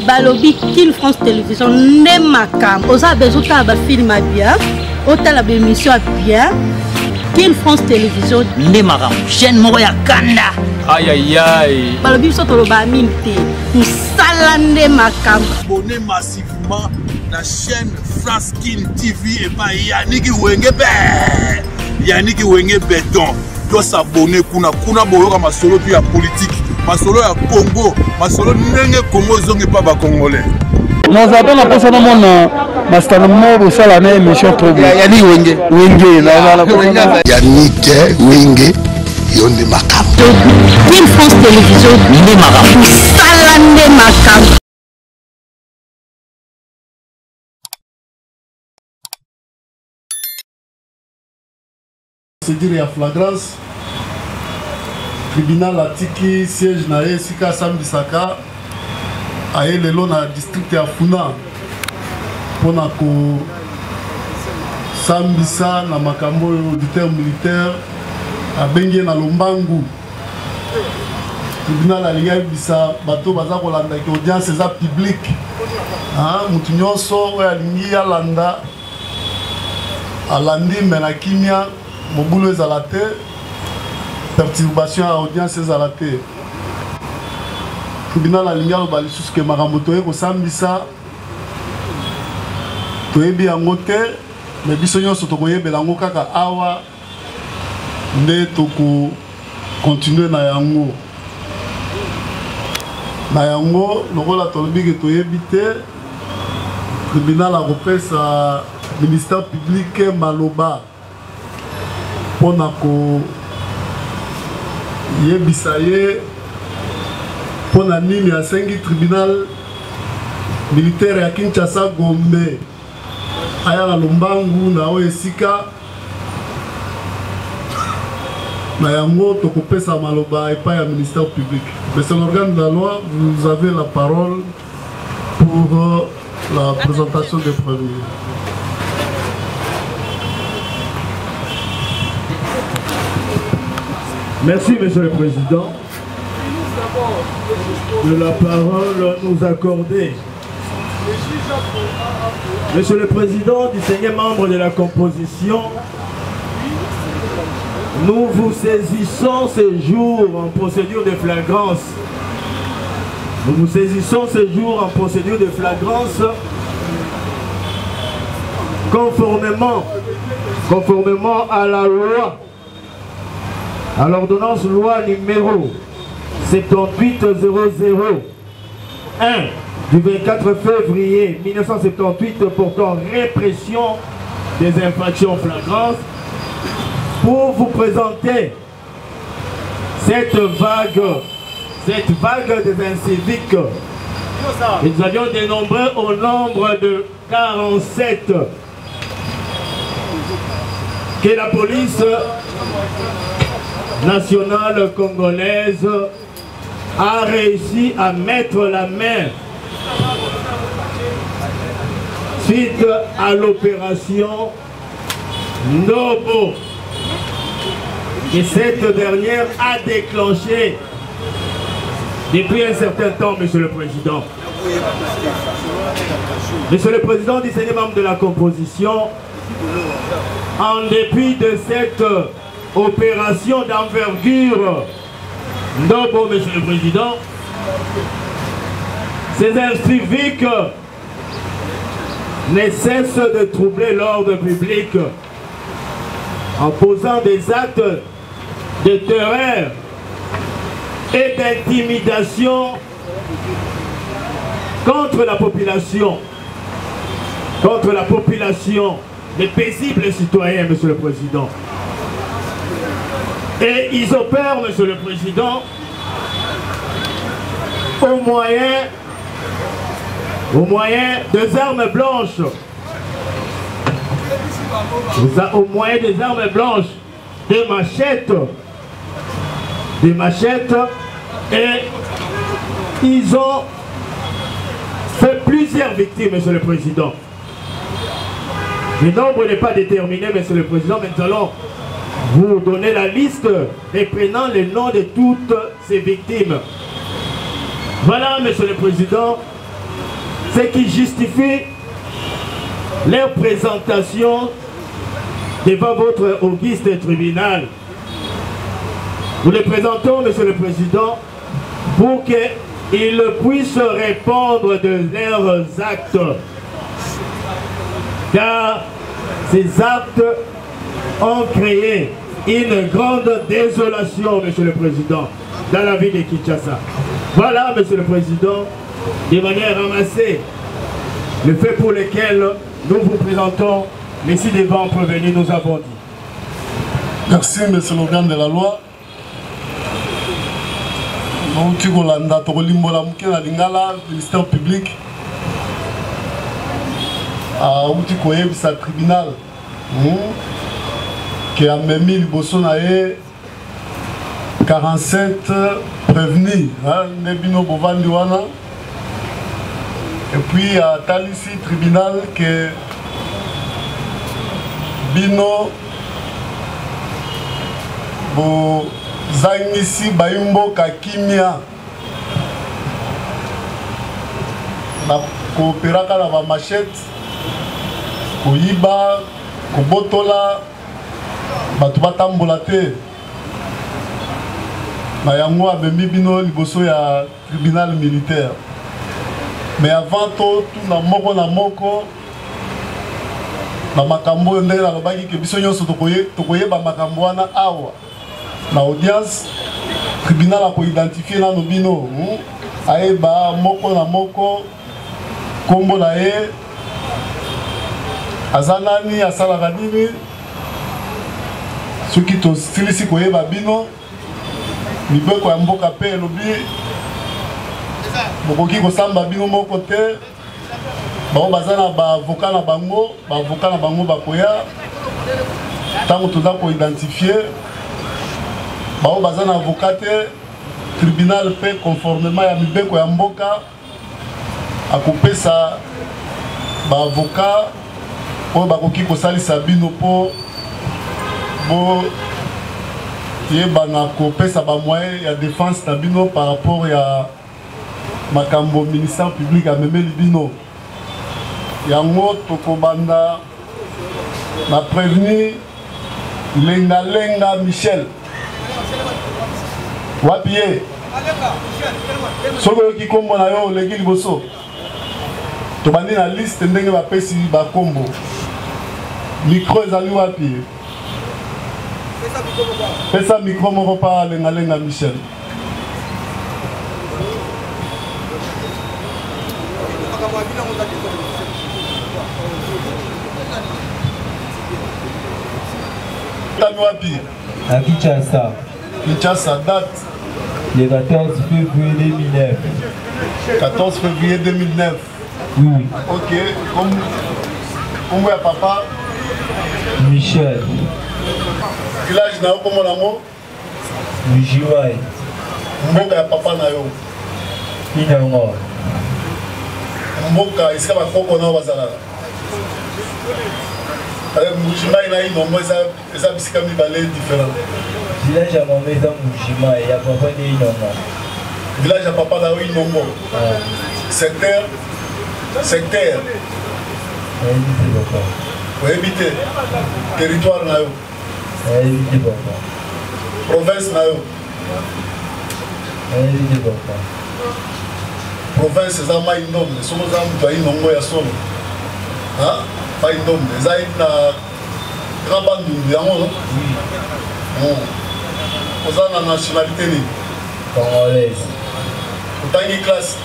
balobi King France Télévision ne makam oza besoin de film bien otala ba émission bien King France Télévision ne makam chaîne moko ya kanda aïe aïe aïe balobi so to ba minte musala ne makam abonnez massivement la chaîne France King TV et pas Yannick Wenge Béton doit s'abonner kuna boyoka masolo puis ya politique masolo ya Congo masolo ndenge Congo zongi pas ba congolais nous avons la personne mon master mo sala na émission trop Yannick Wenge Yannick Wenge yonde makam King France Télévision ne makam musala ne makam. C'est dire à flagrance tribunal atiki siège na sika Sambisaka aye lelo na district ya Funa pona ko Sambisa na makambo auditeur militaire abengi na Lombangu tribunal alinga bisa bato baza kolanda ki audience eza publique mutu nyonso oyo alingi alanda alandi mena kimia Mobulo ezalate perturbation à audience ezalate tribunal alinga lo bali suske makambo toye ko sambisa toyebi yango te mais biso nyonso tokoyebela yango kaka awa nde toko continuer na yango lokola tolobi ke toyebi te tribunal akopesa ministère public maloba pona ko yebisa ye pona nini asengi tribunal militaire ya Kinshasa Gombe aya na Lombangu na oyo esika na yango tokopesa maloba epai ya ministère public. Mais c'est l'organe de la loi, vous avez la parole pour la présentation des premiers. Merci, Monsieur le Président, de la parole nous accorder. Monsieur le Président, distingué membre de la composition, nous vous saisissons ce jour en procédure de flagrance. Nous vous saisissons ce jour en procédure de flagrance conformément à la loi. À l'ordonnance loi numéro 7800-1 du 24 février 1978 portant répression des infractions flagrantes, pour vous présenter cette vague des inciviques. Et nous avions dénombré au nombre de 47 que la police nationale congolaise a réussi à mettre la main suite à l'opération Nobo, et cette dernière a déclenché depuis un certain temps, Monsieur le Président. Monsieur le Président, distingué membre de la composition, en dépit de cette opération d'envergure, Nobo, Monsieur le Président, ces inciviques ne cessent de troubler l'ordre public en posant des actes de terreur et d'intimidation contre la population, les paisibles citoyens, Monsieur le Président. Et ils opèrent, Monsieur le Président, au moyen des armes blanches. Au moyen des armes blanches, des machettes, et ils ont fait plusieurs victimes, Monsieur le Président. Le nombre n'est pas déterminé, Monsieur le Président, mais nous allons vous donner la liste et prenant les noms de toutes ces victimes. Voilà, Monsieur le Président, ce qui justifie leur présentation devant votre auguste tribunal. Nous les présentons, Monsieur le Président, pour qu'ils puissent répondre de leurs actes. Car ces actes ont créé une grande désolation, Monsieur le Président, dans la ville de Kinshasa. Voilà, Monsieur le Président, de manière ramassée, le fait pour lequel nous vous présentons les ci-devant prévenus, nous avons dit. Merci, Monsieur l'organe de la loi. Donc, Kolanda, Tokolimbola, Mukena Lingala, ministère public, à Outikoye, sa tribunal, qui a même mis le Bossonae 47 prévenus, Nebino Bovandiwana, et puis à Talissi tribunal que Bino Bo Zangisi Bayumbo Kakimia na koopéraka na ba machette koyiba kobotola batu batambola te na yango abembi bino liboso ya tribunal militaire. Mais avant tout na moko na makambo ndenge na lobaki ke biso nyonso tokoyeba makambo wana awa na audience tribunal a identifier na bino ayeba moko na moko kombo na ye azanani asalaka nini soki tosilisi koyeba bino mibeko ya mboka pe elobi bokoki kosamba bino moko te bao baza na baavoka na bango bakoya ntango toza koidentifie bao baza na avoka te tribunal pe conformément ya mibeko ya mboka akopesa baavoka oyo bakoki kosalisa bino mpo yebana kopesa bamoyen ya défense na bino par rapport ya makambo ministère public amemeli bino. Yango tokobanda na prévenu Lenga Michel wapi ye soki oyoki kombo na yo oleki liboso tobandi na liste ndenge bapesi bakombo micro ezali wapi ye pesa micro moko pa Lenga Michel. À Kinshasa. Kinshasa, date le 14 février 2009. 14 février 2009. Oui. Ok. Comment est papa? Michel. Village na comment l'amour? Mujimaï. Mboka ya papa na yo. Inango. Mboka iska ba koko na bazala. Mujimaï na Inongo eza bisika mibale différent. Village ya maman eza Mujimaï ya papa na Inongo. Village ya papa na Inongo. Secteur. Vous habitez territoire na yo. Province na yo. Province eza mai ndombe somo za mtu Inongo ya solo. Hein? Pas ndombe eza na grand bandu yango. Oui. Oza na nationalité ni congolaise. Utangi classe.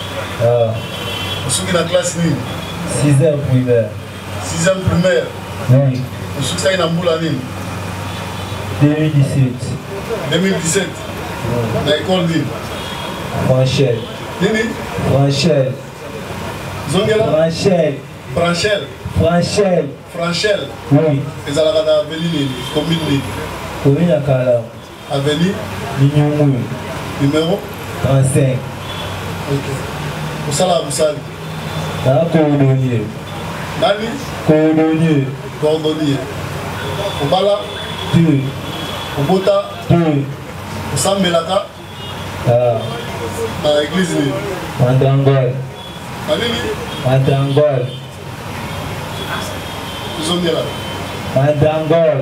Ah. Usuki na classe ni 6e primaire. 6e primaire. Oui. Usuki sa ina mbula nini 2017. 2017. Na école ni Franchel. Nini? Franchel. Zongela? Franchel. Oui. Ezalaka na avenue commune ni. Commune ya Kala. Avenue Minyungu. Numéro 35. Ok. Musala Musali. Na Cordonnier. Nani? Cordonnier. Obala? 2. Obota? 2. Usambelaka? Ah. Na église ni? Mandangol. Madangol. Madangol.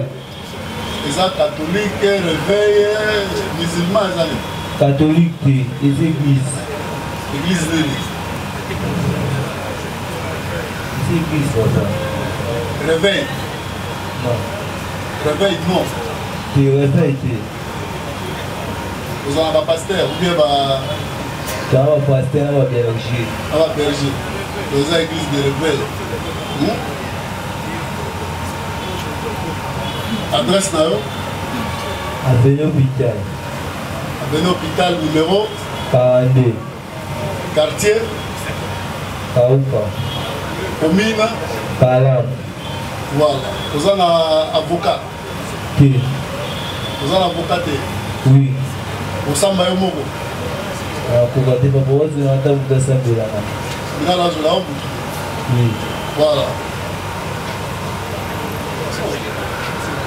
Les catholiques, réveil, musulmans, catholiques, les églises. L'église de l'Église. Les églises, voilà. Réveil. Non. Réveil, non. Tu réveilles, vous avez un pasteur ou bien un pasteur, un berger. Un berger. Vous avez l'église de réveil. Adresse là. Avenue Hôpital. Avenue Hôpital numéro 42. Quartier Kaupa. Commune Palam. Voilà. Vous avez un avocat. Qui? Vous avez un avocat. Oui. Vous avez un avocat. Vous avez un avocat. Oui. Voilà.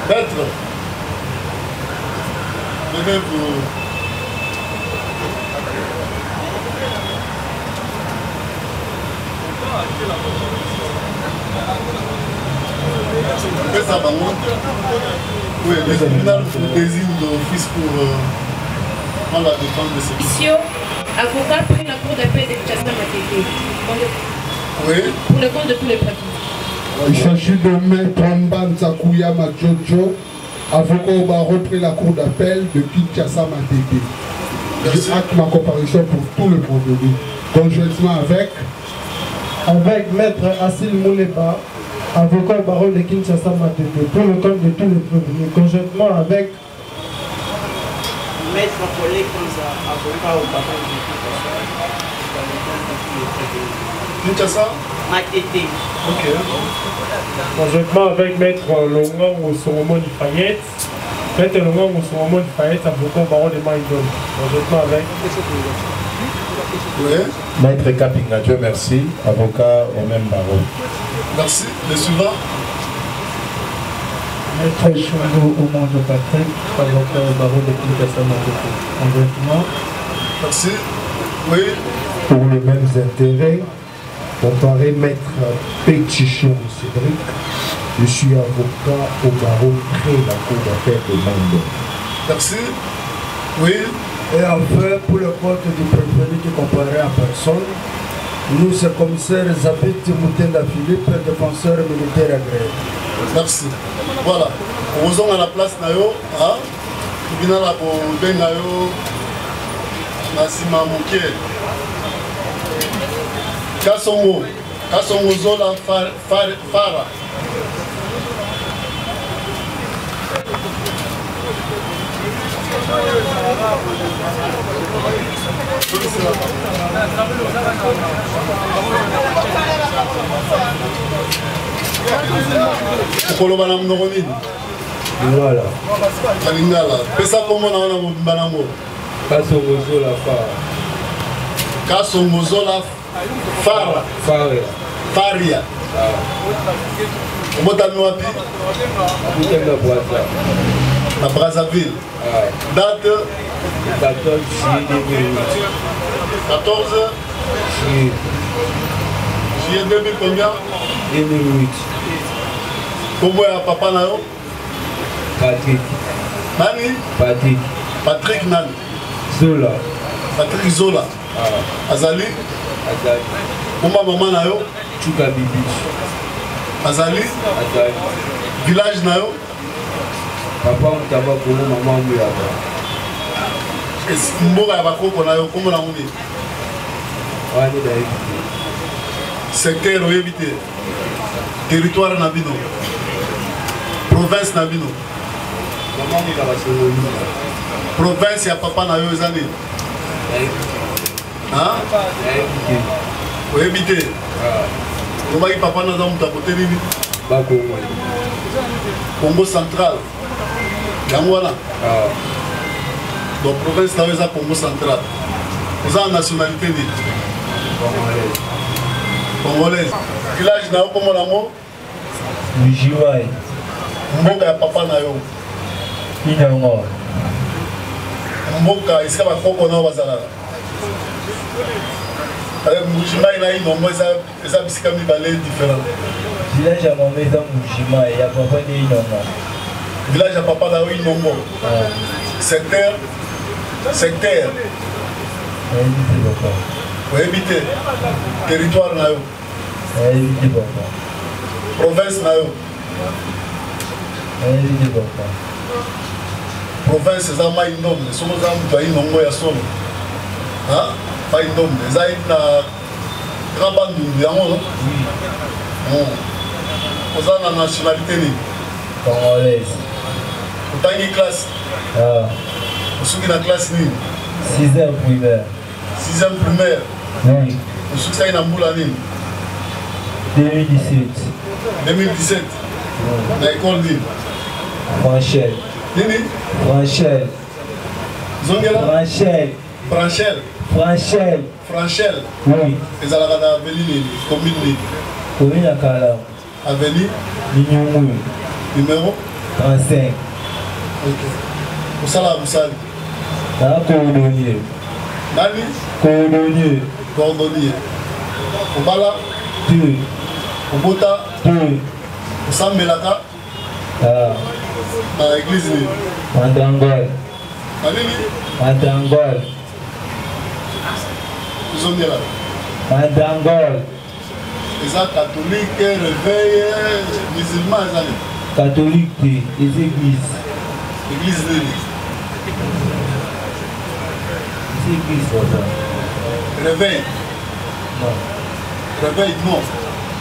Maître, venez vous... Qu'est-ce que ça va? Oui, le tribunal vous désigne d'office pour la défense de ces Monsieur, avocat pris la cour d'appel de Kinshasa Matete. Oui. Pour le compte de tous les partis. Il s'agit de Maître Mbanza Kouyama Jojo, avocat au barreau près la cour d'appel de Kinshasa Matete. Je acte ma comparution pour tout le vendredi, conjointement avec Maître Assil Mouleba, avocat au barreau de Kinshasa Matete, pour le compte de tous les prévenus, conjointement avec Maître Paulé Konza, avocat au barreau de Kinshasa Matete. Ok. Conjointement avec Maître Longan Ousoromo Fayette, Maître Longan Ousoromo Fayette, avocat au barreau de Maïdon. Conjointement avec Maître Kapinga, Dieu merci, avocat au même barreau. Merci. Le suivant. Maître Chongo Omonjo Patrick, avocat au barreau de Kinshasa Matete. Conjointement. Merci. Oui. pour les mêmes intérêts. Comparé Maître Pétichon Cédric, je suis avocat au barreau près la cour d'appel de Mando. Merci. Oui. Et enfin, pour le compte du prévenu qui comparait à personne, nous, c'est commissaire Zabit Moutenda Philippe, défenseur militaire agréé. Merci. Voilà. Nous sommes à la place Nayo. Nous venons à la Bonde Nayo. Nassima Mouké. Kassongo. Kassongo Zola Fara. Koloba na mnoko nini? Lingala. Lingala. Pesa komo na wana mbanango. Kasongo Zola Fara. Kasongo Zola Fara. Faria. Faria. Obotami wapi? Abutanga Boisa. Na Brazzaville. Date 14 juillet 2008. 14 juillet 2000 combien? 2008. Comment est papa na yo? Patrick. Nani? Patrick. Patrick Nani? Zola. Patrick Zola. Azali? Azali. Comment maman na yo? Chuka Bibi. Azali? Azali. Village na yo? Papa mtaba komo mama muyaba. Mboka ya bakoko na yo komo na nguni? Wani da ebite. Secteur oyebite. Territoire na bino. Province na bino. Mama muka basolo. Province ya papa na yo ezali. Hein? Oyebite. Lobaki papa na za muta kote nini? Bakongo. Congo central. Yango wana. Donc province na yo eza Congo central. Oza na nationalité nini? Congolaise. Congolaise. Village na yo komo nango? Lujiwai. Mboka ya papa na yo? Inyango. Mboka esika bakoko na yo bazalaka? Mujima il a une nombre ça bisika mi balé différent. Village à mon maison Mujima et à papa de Inongo. Village à papa da Inongo. Secteur. Oui, habiter. Territoire na yo. Province na yo. Province za mai ndombe, somo za mtu ai nongo ya solo. Ha? Mai ndombe, za ina rabandu yango no? Oza na nationalité ni? Congolaise. Utangi classe? Usuki na classe ni? 6e primaire. 6e primaire? Oui. Usuki sa ina mbula ni? 2017. 2017? Na école ni? Franchel. Nini? Franchel. Zongela? Franchel. Franchel. Franchel. Franchel. Oui. Ezalaka na avenue ni? Commune ni? Commune à Kala. Avenue? Mignongoui. Numéro? 35. Ok. Musala Musali? Na cordonnier. Nani? Cordonnier. Cordonnier. Obala? 2. Obota? 2. Osambelaka? Na église ni? Mandangol. Nani? Mandangol. Zongela? Mandangol. Eza catholique, réveil, musulman ezali? Catholique, les églises. Église nini? Les églises, voilà. Réveil? Non. Réveil, non.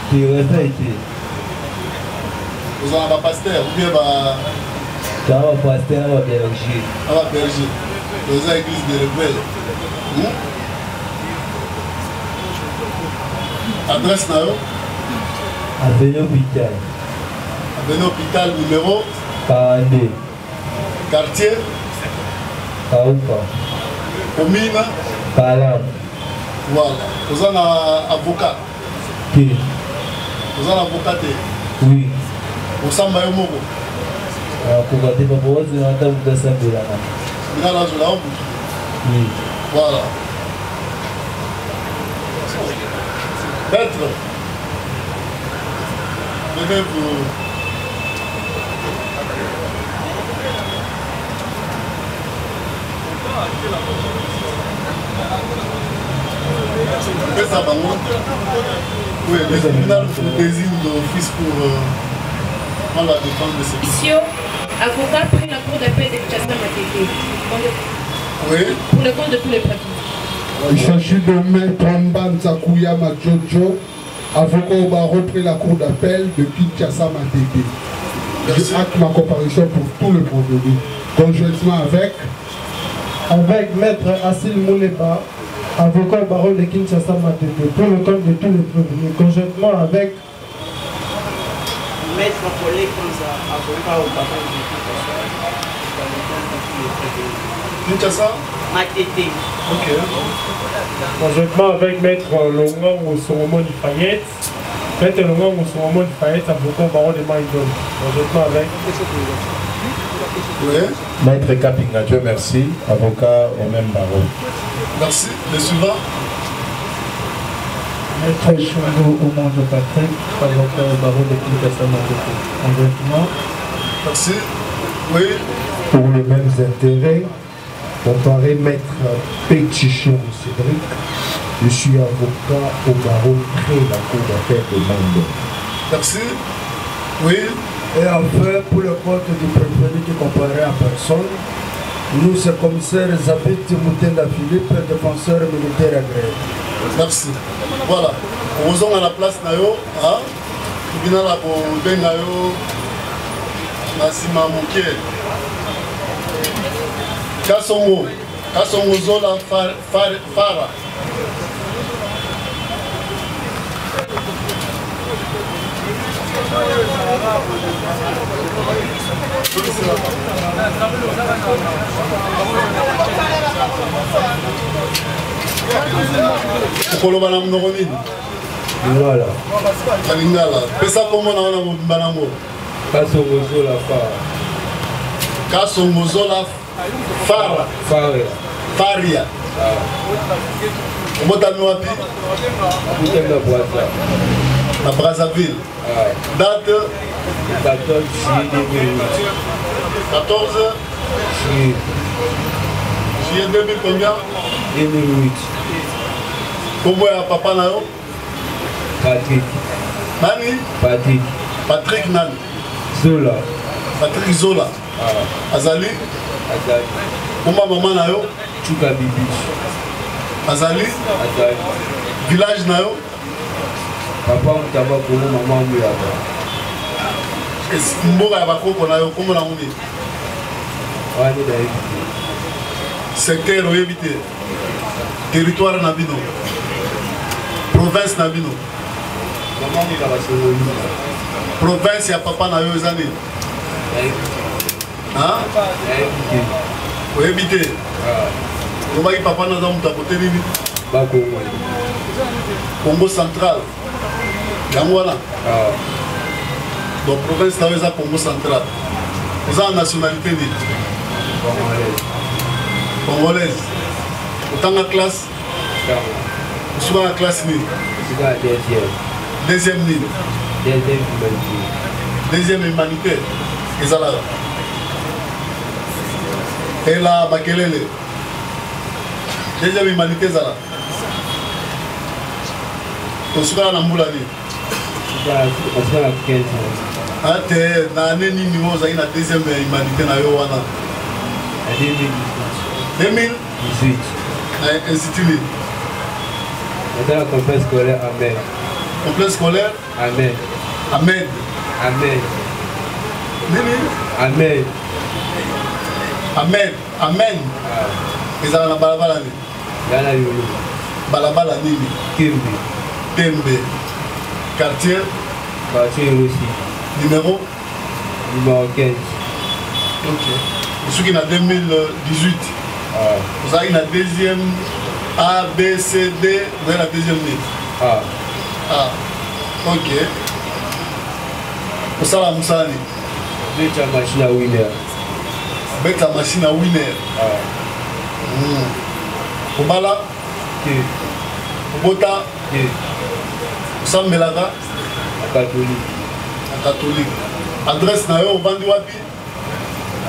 Tu réveilles, vous avez un pasteur ou bien tu as un pasteur, un berger. Un berger. Vous avez une église de réveil. Adresse na yo? Avenue Hôpital. Avenue Hôpital numéro? 42. Quartier? Kaoupa. Commune? Kalam. Voilà. Vous avez un avocat? Qui? Vous avez un avocat? Oui. Vous avez un moko? Pourquoi tu n'as pas besoin de t'avoir ça? Oui. Voilà. Maître, venez vous... Qu'est-ce que ça va? Oui, le tribunal vous désigne d'office pour prendre la défense de cette Monsieur, avocat pris la cour d'appel de Kinshasa Matete. Oui. Pour le compte de tous les partis. Il s'agit de Maître Mbanza Kouyama Jojo, avocat au barreau près la cour d'appel de Kinshasa Matete. Je acte ma comparution pour tout le vendredi, conjointement avec Maître Assil Mouleba, avocat au barreau de Kinshasa Matete, pour le compte de tous les prévenus, conjointement avec Maître Paulé Konza, avocat au barreau de Kinshasa Matete. Ok. conjointement avec Maître Longang au Solomon Fayette, Maître Longang au Solomon Fayette, avocat au barreau de Maïdon, conjointement avec Oui. Maître Kapinga, Dieu merci, avocat au même barreau. Merci. Le suivant. Maître Chongo Omondo Patrick, avocat au barreau de Kinshasa Matete, conjointement. Merci. Oui. pour les mêmes intérêts. Comparé Maître Péchichon Cédric, je suis avocat au barreau près la cour d'appel de Mando. Merci. Oui. Et enfin, pour le compte du préféré qui comparait en personne, nous, c'est commissaire Zabit Moutenda Philippe, défenseur militaire agréé. Merci. Voilà. Nous sommes à la place Nayo. Nous venons à la Nayo. Nassima Mouké. Kassongo. Kassongo Zola Fara. Koloba na mnoko nini? Lingala. Lingala. Pesa kombo na wana mbanango. Kasongo Zola Fara. Kasongo Zola Fara. Fara. Faria. Obotami wapi? À Brazzaville. Date 14 juillet 2008. 14 juillet 2000 combien? 2008. Comment est papa Nao? Patrick. Nani? Patrick. Patrick Nani? Zola. Patrick Zola. Azali? Azali. Comment maman Nao? Chuka Bibi. Azali? Azali. Village Nao? Papa Mutaba Komo, maman Muyaba. Mboga ya bakoko Nao, comment on dit? Wani da évité. Secteur au évité. Territoire Nabino. Province Nabino. Maman Muyaba Songoli. Province ya papa Nao Zani. Hein? Au évité. Comment il papa Nao Muta côté Nini? Bakongo. Congo central. Yangwana. Donc province Nao Za Congo central. Vous avez nationalité ni? Congolaise. Autant la classe? Souvent la classe ni? Deuxième ni? Deuxième humanité. Et là, Bakelele. Deuxième humanité Zala. On se voit dans Moulani. Ate na année ni niveau za ina deuxième humanité na yo wana 2018 institut dans le complexe scolaire Amen. Complexe scolaire Amen. Amen. Amen. Nini? Amen. Amen. Amen. Ezala na balabala ni. Yana yolo. Balabala nini? Tembe. Tembe. Quartier aussi. Numéro 15. Ok. Je suis en 2018. Vous avez la deuxième A, B, C, D. Vous avez la deuxième ligne. Ah. Ok. Pour ça, la Moussani. Avec la machine à winner. Avec la machine à winner. Pour Bala. Pour Bota. Sam Melada. Catholique. Catholique. Adresse na yo vandi wapi?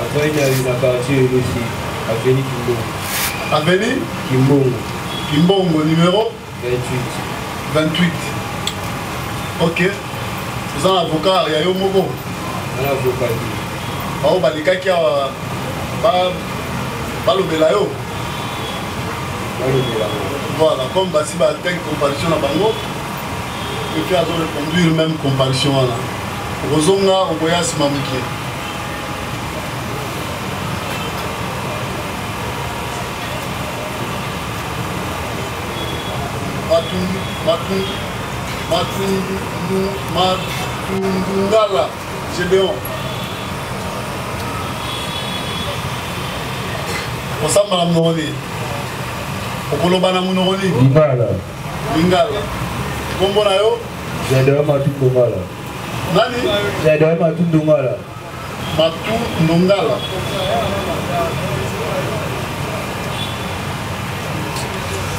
Avenue na quartier aussi. Avenue Kimbongo. Avenue Kimbongo. Kimbongo numéro 28. Ok. Vous êtes avocat, il y a yo moko. Un avocat. Ba balika ki ba lo belayo. Voilà, comme basi ba tek comparaison na bango. Et puis, à conduire même comparution. Rozonga, on voyait à Simamiki. Matungala, Gédéon. On s'en va à Mouroni. On peut le bana Mouroni. Lingala. Comment on a eu? J'ai de Matundungala. Nani? J'ai de Matundungala. Matundungala.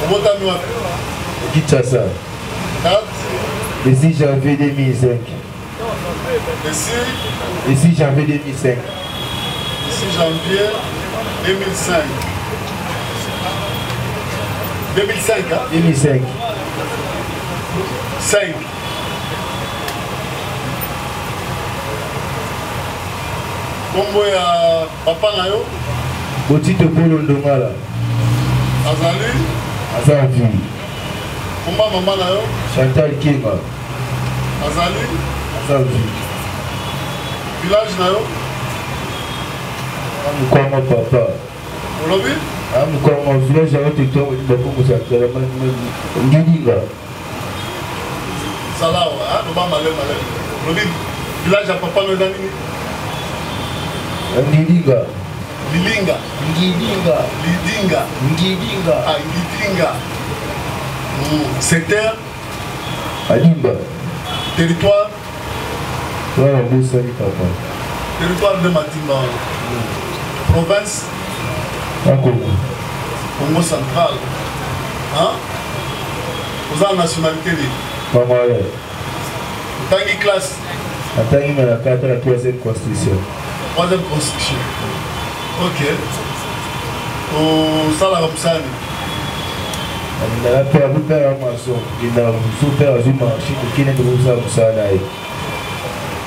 Comment t'as mis? Kinshasa. Le 6 janvier 2005. Le 6 janvier 2005. Le 6 janvier 2005. 2005, hein? 2005. 5. Kombo ya papa na yo? Botito Polo Ndongala. Azali? Azali. Komba mama na yo? Chantal Kenga. Azali? Azali. Village na yo? Amukwama papa. Olobi? Amukwama village ya Otetongo Bakongo Sakala Ngidinga. Salawa, hein? Loba malem. Olobi, village ya papa no nani? Ngidinga. Lidinga. Ah, Ngidinga. Secteur Adimba. Territoire Voilà, Moussani papa. Territoire de Matimba. Province Bakongo. Congo central. Hein? Vous avez la nationalité libre. Congolais. Tangi classe. Tangi mais la 3e constitution. 3e constitution. Ok. Au salaire comme ça. Il a fait un père à maçon. Il a super à une machine qui n'est pas comme ça.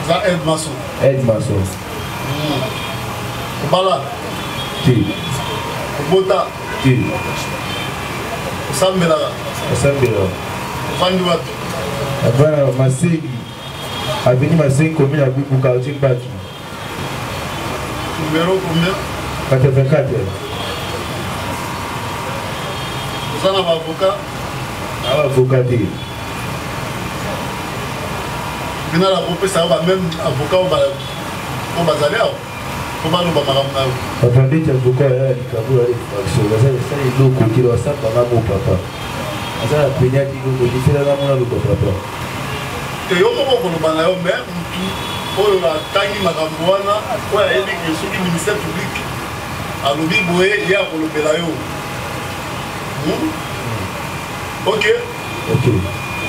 Ça aide maçon. Aide maçon. Bala. Tu. Bota. Tu. Sambela. Sambela. Vandu wapi. Avant Masegi. Avenue Masegi commune à Bukuka Chimbaki. Numéro combien? 84. Vous avez un avocat? Un avocat. Maintenant, la proposition, ça va même avocat au Bazalea. Comment nous allons faire? Attendez, tu as avocat à l'Ikabou à l'extraction. Ça, c'est le loco qui doit s'apprendre au papa. Ça, la première qui nous dit, c'est la maman au papa. Et yo moko kolobana yo même oyo atangi makambo wana oyo ayebi ke soki ministère public alobi boye ye akolobela yo. Ok.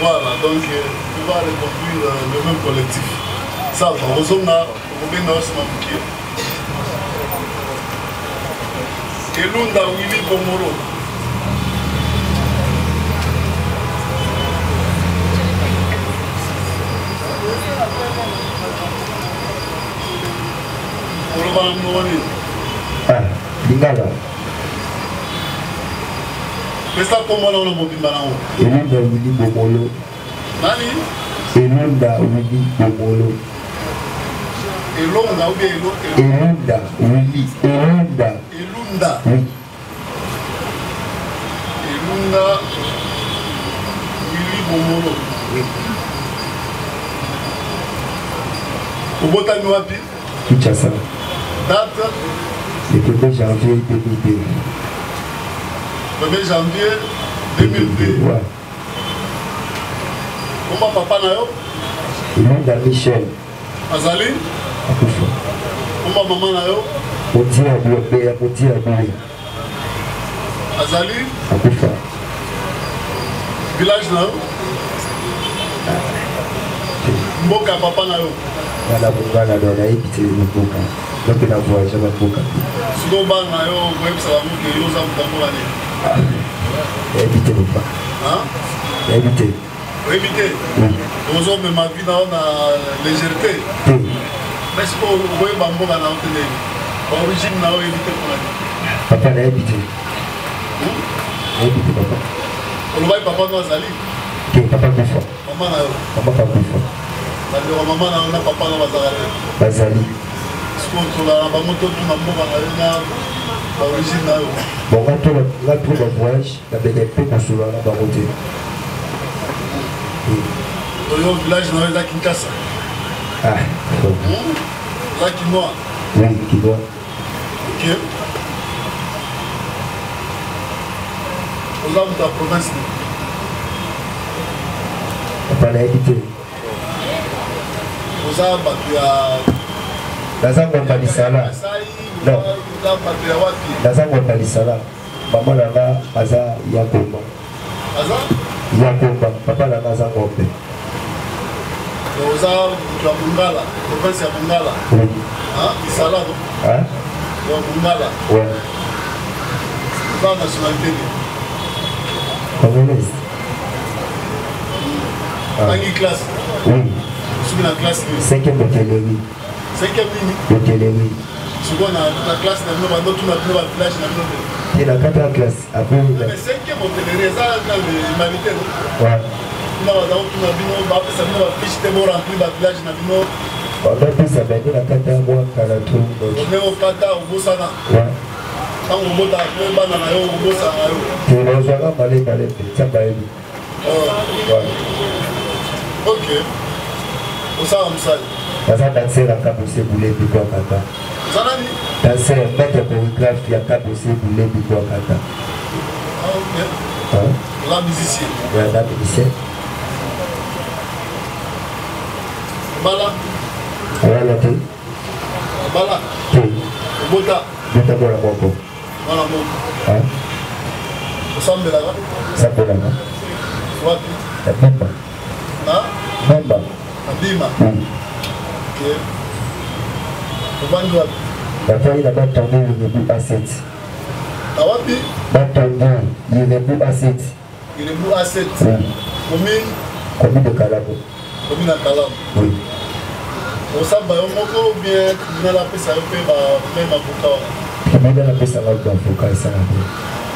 Voilà, donc on va reconduire le même collectif. Ça va, on a Mamouké. Elunda Willy Bomoro. Lingala. Mais ça, comment on a mobile maintenant? Elunda Willy Bomolo. Nani? Elunda Willy Bomolo. Elunda ou bien Elunda Willy. Elunda. Elunda. Oui. Elunda Willy Bomolo. Oui. Obotani wapi? Kinshasa. Date? Le 1er janvier 2002. 1er janvier 2002. Ouais. Comment papa na yo? Elunda Michel. Azali? Akufa. Comment maman na yo? Motia Boué, Motia Boué. Azali? Akufa. Village na yo? Mboka papa na yo? Nana Bungana dans la épité de Mboka. Donc il a voyagé à Mboka. Si on va na yo, vous savez que yo ça vous a évité Mboka. Hein? Évité. Évité? Oui. Aux hommes, ma vie dans la légèreté. Oui. Mais si vous voyez Mboka na hôtel, l'origine na yo évité pour la vie. Papa n'a évité. Évité papa. On va papa no Azali. Ok, papa Kufa. Maman na yo. Papa Kufa. Maman na yo, papa na Bazali. Bazali. On a la moto tout na mboka na yo na origine na yo. Bon, là pour le voyage, la BDP pour cela la baroté. Au village na yo là Kinshasa. Ah. Là Kinoa. Oui, Kinoa. Ok. Aux hommes de la province. Papa n'a évité. Aux hommes de Nazango Palisala. Non. Nazango Palisala. Maman Nana Aza Yakomba. Aza? Yakomba. Papa Nana Azango Pe. Aux hommes de la Bungala. Province de Bungala. Oui. Hein? Isala. Hein? De Bungala. Ouais. C'est la nationalité. Congolaise. Tangi classe. Oui. Je suis dans la classe. 5e hôtellerie. 5e ligne. Hôtellerie. Je suis dans la classe de notre village. Et la 4e classe. Après. Mais 5e hôtellerie, ça, c'est l'humanité. Ouais. On a fiche de mort rempli le village. On a pu s'abattre la 4e mois à la tour. On est au Kata, au Bossana. Ouais. Quand on monte à la banane, on bosse à la. Tu vas voir balai, ça va aller. Ok. On s'en va. Parce que danser la cabossée boulée du quoi kata. Danser maître chorégraphe qui a cabossé boulée du quoi kata. Ah ok. La musicien. Oui, la musicien. Bala. Voilà tout. Bala. Tout. Bota. Bota pour la moko. Voilà moko. Hein? Sambelaga. Sambelaga. Wapi? Abimba. Bamba. Abima. Ok. Ovandi wapi? Bataille la Batongo Yerebu A7. Awapi? Batongo Yerebu A7. Yerebu A7. Commune? Commune de Kalabo. Commune de Kalabo. Oui. Osamba yo moko ou bien tribunal apesa yo pe ba même avocat. Tribunal apesa yo pe avocat et ça.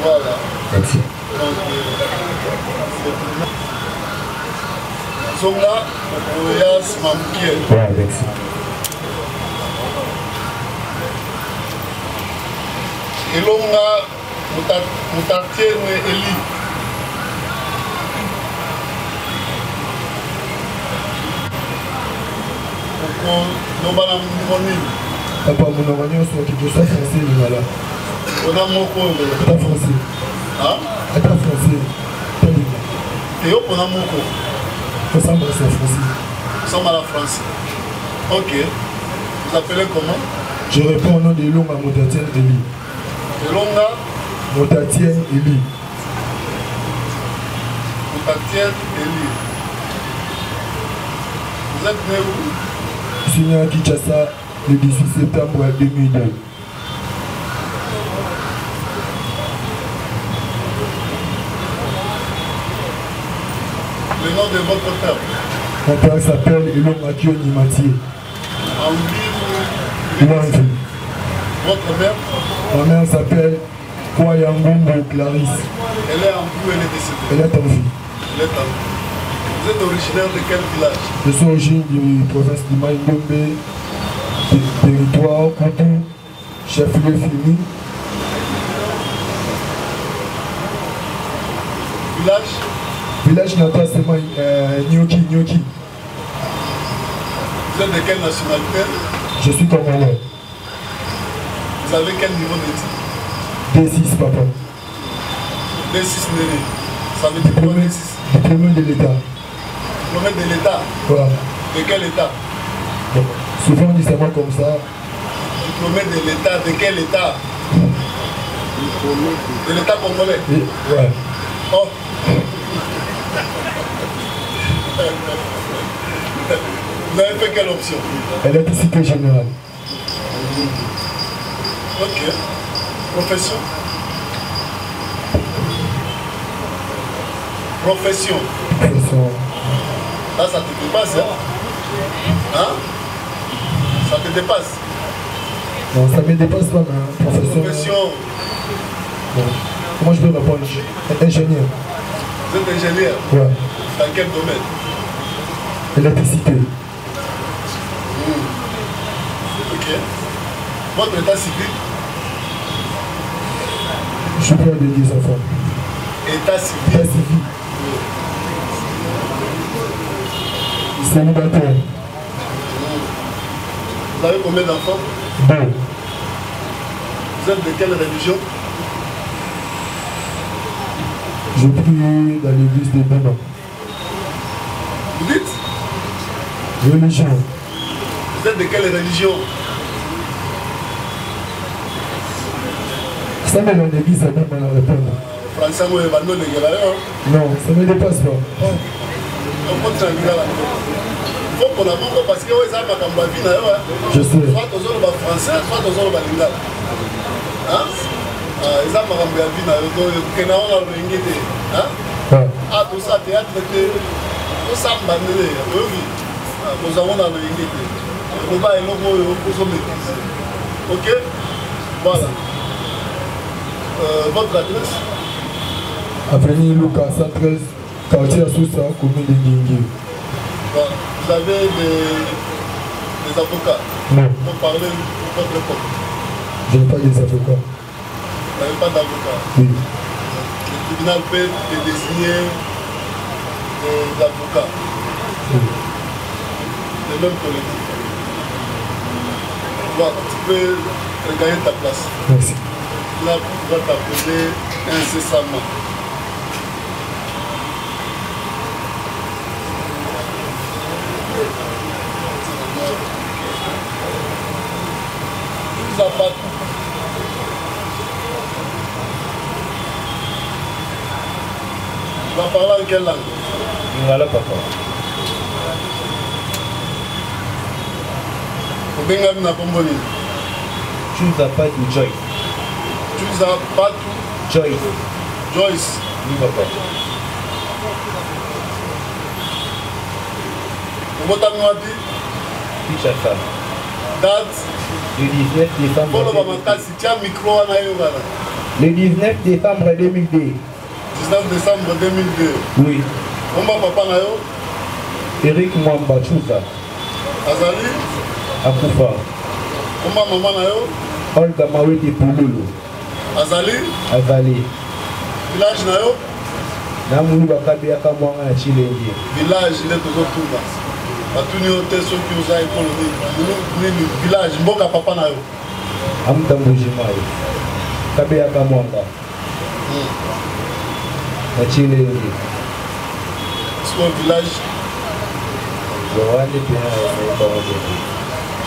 Voilà. Merci. Donc Zonga Oyas Mamoukiel. Ouais, merci. Elonga Moutatienne Eli. Nobana Moni. Papa, mon oignon soit qui soit français, voilà. On a mon coin. Pas français. Hein? Pas français. Et on a mon coin. Faut s'embrasser français. Sans mal à français. Ok. Vous appelez comment? Je réponds au nom de Elonga Moutatienne Eli. Elonga Moutatienne Eli. Moutatienne Eli. Vous êtes né où? Je suis né à Kinshasa le 18 septembre 2002. Le nom de votre père? Mon père s'appelle Elonga Kioni Mathieu. En vie ou en vie? Votre mère? Ma mère s'appelle Kwayangombo Clarisse. Elle est en vie ou elle est décédée? Elle est en vie. Elle est en vie. Vous êtes originaire de quel village? Je suis originaire du province de Maïngombe, territoire, Koutou, chef-lieu Fini. Village? Village natal, c'est moi, Nyoki. Vous êtes de quelle nationalité? Je suis congolais. Vous avez quel niveau d'études? D6, papa. D6 Néné. Ça veut dire quoi D6? Diplômé de l'État. Diplômé de l'État? Voilà. De quel État? Bon. Souvent on dit ça comme ça. Diplômé de l'État, de quel État? De l'État congolais? Ouais. Oh. Vous avez fait quelle option? Électricité générale. Ok. Profession? Profession. Là, ça te dépasse, hein? Hein? Ça te dépasse? Non, ça ne me dépasse pas, mais profession. Bon. Comment je peux répondre? Ingénieur. Vous êtes ingénieur? Ouais. Dans quel domaine? Électricité. Ok. Votre état civil? Je suis père de 10 enfants. État civil? État civil. Célibataire. Vous avez combien d'enfants? 2. Vous êtes de quelle religion? Je prie dans l'église de Bénin. Vous dites? Religion. Vous êtes de quelle religion? Ça met dans l'église de Bénin à répondre. Français, vous avez abandonné les gars. Non, ça ne me dépasse pas. On continue à la faut qu'on a beaucoup parce que vous avez ma vie. Je sais. Soit aux autres français, soit aux autres lingala. Hein? Ils ont ma vie. Ah, tout ça, théâtre, tout ça, nous avons dans le Ingété. Nous allons maîtriser. Ok? Voilà. Votre adresse? Avenue Lucas 113, quartier Assoussa, commune de Guingué. Vous avez des avocats? Non. Pour parler de votre époque? Je n'ai pas des avocats. Vous n'avez pas d'avocat? Oui. Le tribunal peut désigner des avocats. Oui. Le même collectif. Voilà, tu peux regagner ta place. Merci. Là, tu vas t'appeler incessamment. va parler en quelle langue? Lingala papa. Obengami na kombo nini? Chuza Patu Joyce. Chuza Patu Joyce. Joyce. Oui papa. Obotami wapi? Kinshasa. Date? Le 19 décembre. Polo bamakasi, tiens micro wana yo bana. Le 19 décembre 2002. 19 décembre 2002. Oui. Komba papa na yo? Eric Mwamba Chuza. Azali? Akufa. Komba maman na yo? Olga Mawete Pululu. Azali? Azali. Village na yo? Namuni bakabiaka mwanga na Chilengi. Village ile tozotunga. Batuni yo te soki oza ekolo nini village mboka papa na yo? Amutambujimayo. Kabiaka mwanga. Na Chilengi. Siko village? Wawande pia ya Bawajeti.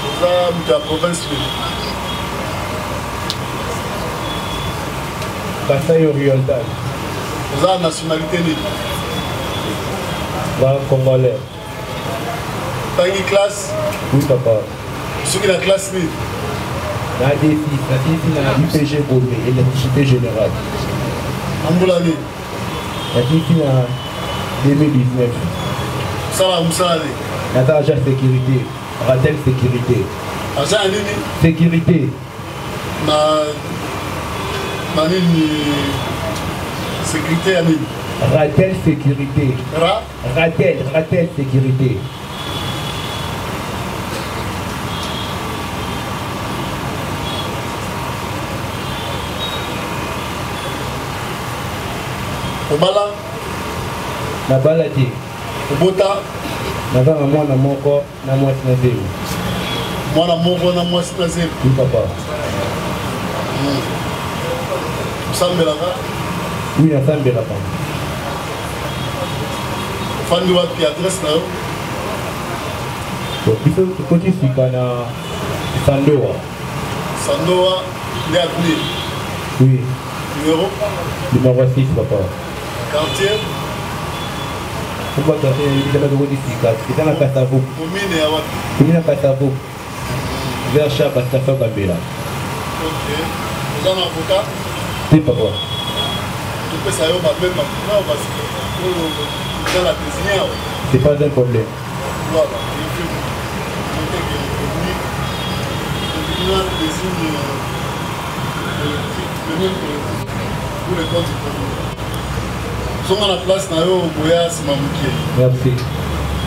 Oza mja province le? Kasai Oriental. Oza nationalité nini? Va Congolais. Tangi classe? Oui papa. Soki na classe nini? Na défi na UPG Gombe, électricité générale. Ambula nini? Na défi na 2019. Sala musala nini? Nata agent sécurité, Ratel sécurité. Agent nini? Sécurité. Na nini? Sécurité ya nini? Ratel sécurité. Ratel sécurité. Obala? Nabala te. Obota? Naza na mwana moko na mwasi na zero. Mwana moko na mwasi na zero? Oui papa. Osambelaka? Oui nasambelaka. Ofandi wapi adresse na yo? Biso tukoti sika na Sandoa. Sandoa nde avenue? Oui. Numéro? Numéro 6 papa. Quartier? Pourquoi tu as fait c'est dans Katavo. Commune ya wapi? Commune ya Katavo. Vers Chaba Stafa Gambela. Ok. Vous avez un avocat? Oui papa. Tu peux savoir même maintenant parce que dans la désigner. C'est pas un problème. Voilà. Le tribunal désigne le même politique pour les comptes du Congo. Sont à la place na yo Boya Simamukie. Merci.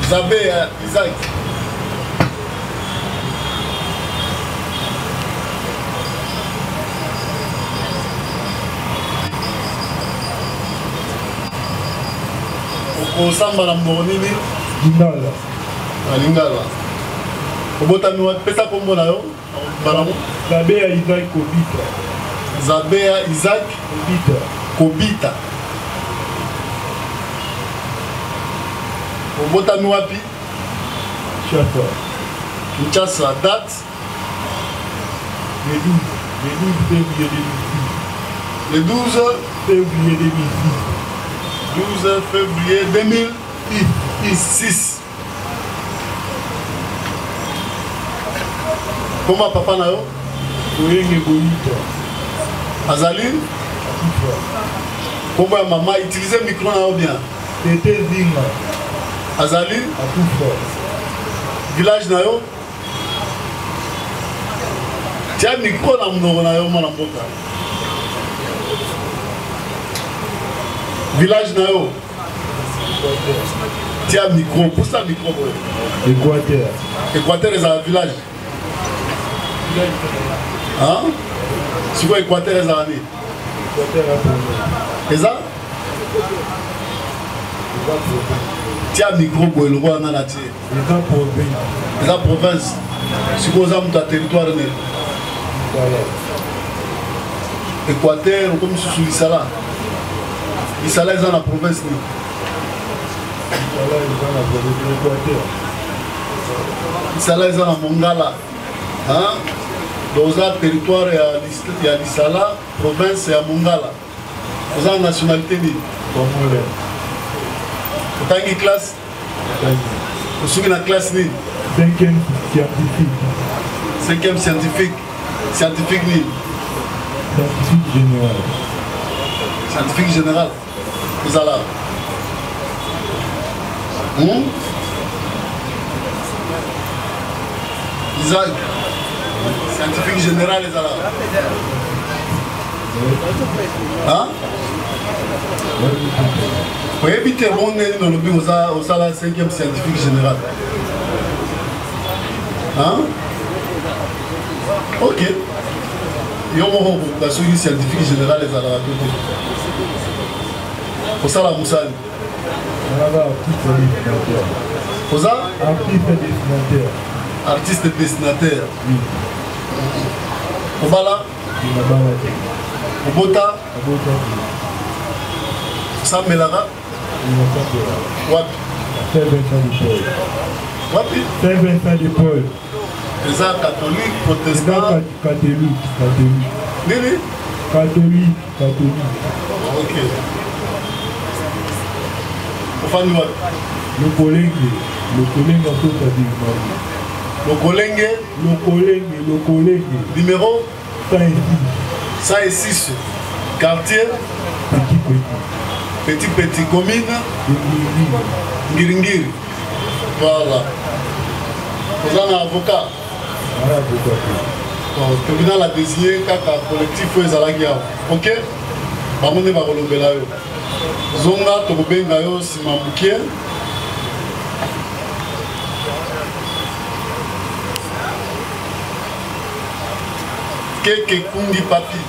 Zabé Isaac. Okosamba na mbonini Lingala. Na Lingala. Obotami wa pesa kombo na yo balamu Zabea Isaac Kobita. Zabea Isaac Kobita. Obotami wapi? Kinshasa. Date? Le 12 février 2006. 12 février 2006. Comment papa na yo? Oyenge Boyita. Azali? Comment maman utilisez le micro na yo bien? Tete Zinga. Azali? Akufa. Village na yo? Tiens micro na mnogo na yo mwana mboka. Village na yo? Tiens micro, pousse la micro. Équateur. Équateur est un village. Hein? C'est quoi Équateur est un année? C'est ça? Tiens micro pour le roi na tie. C'est la province. C'est quoi ça mon territoire né? Équateur comme sous l'Isala. L'Isala est dans la province né. L'Isala est dans la Mongala. Hein? Dans le territoire il y a l'Isala, province et à Mongala. Vous avez une nationalité ni? Tangi classe. Vous souvenez la classe ni? 5e scientifique. 5e scientifique. Scientifique ni? Scientifique général. Scientifique général. Vous allez. Isaac. Scientifique général les allez. Hein? Vous évitez bon dans le bureau au salaire 5e scientifique général. Hein? Ok. Il y a un scientifique général les allez. Au salaire Moussani. Au salaire artiste dessinateur. Au bala. Au bota. Sam Melara. Wapi. Wapi. Paul. Les arts catholiques, protestants. Catholique. Nini? Catholique. Ok. Au fan wapi. Le collègue à tout à dire. Le collègue. Numéro 106. 106. Quartier Petit commune Ngiringiri. Voilà. Vous avez un avocat. Le tribunal a désigné un collectif pour les Alagia. Ok? Bamone Barolobela. Zonga Tobenga yo Simamoukie. Keke Kundi Papi.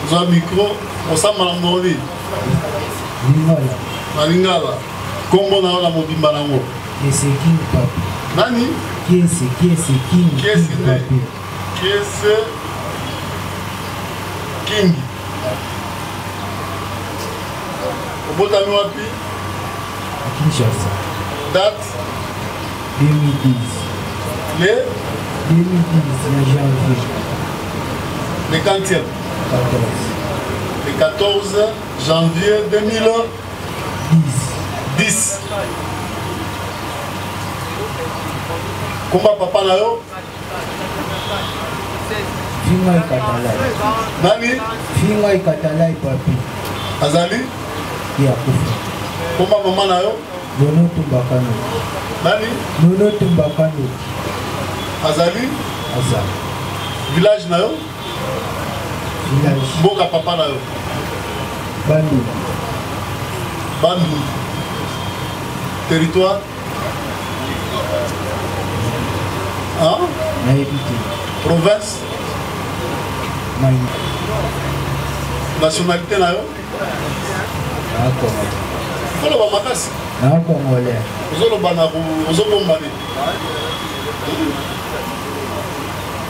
Vous avez un micro, on s'en m'a demandé. Malingala. Comment on a mobile Malango? Qui est King Papi? Nani? Qui est King Papi? Qui est King? Au bout d'un mois, Kinshasa. Date 2010. Les 2010, janvier. Le 40e. Le 14 janvier 2010. Comment papa na yo? Finga ikatalai. Nani? Finga ikatalai papi. Azali? Ya kufa. Comment maman na yo? Nono Tumbakano. Nani? Nono Tumbakano. Azali? Azali. Village na yo? Village. Mboka papa na yo? Bandu. Bandu. Territoire? Hein? Naïbité. Province? Maï. Nationalité na yo? Congolais. Vous avez makasi? Congolais. Vous avez bombardé.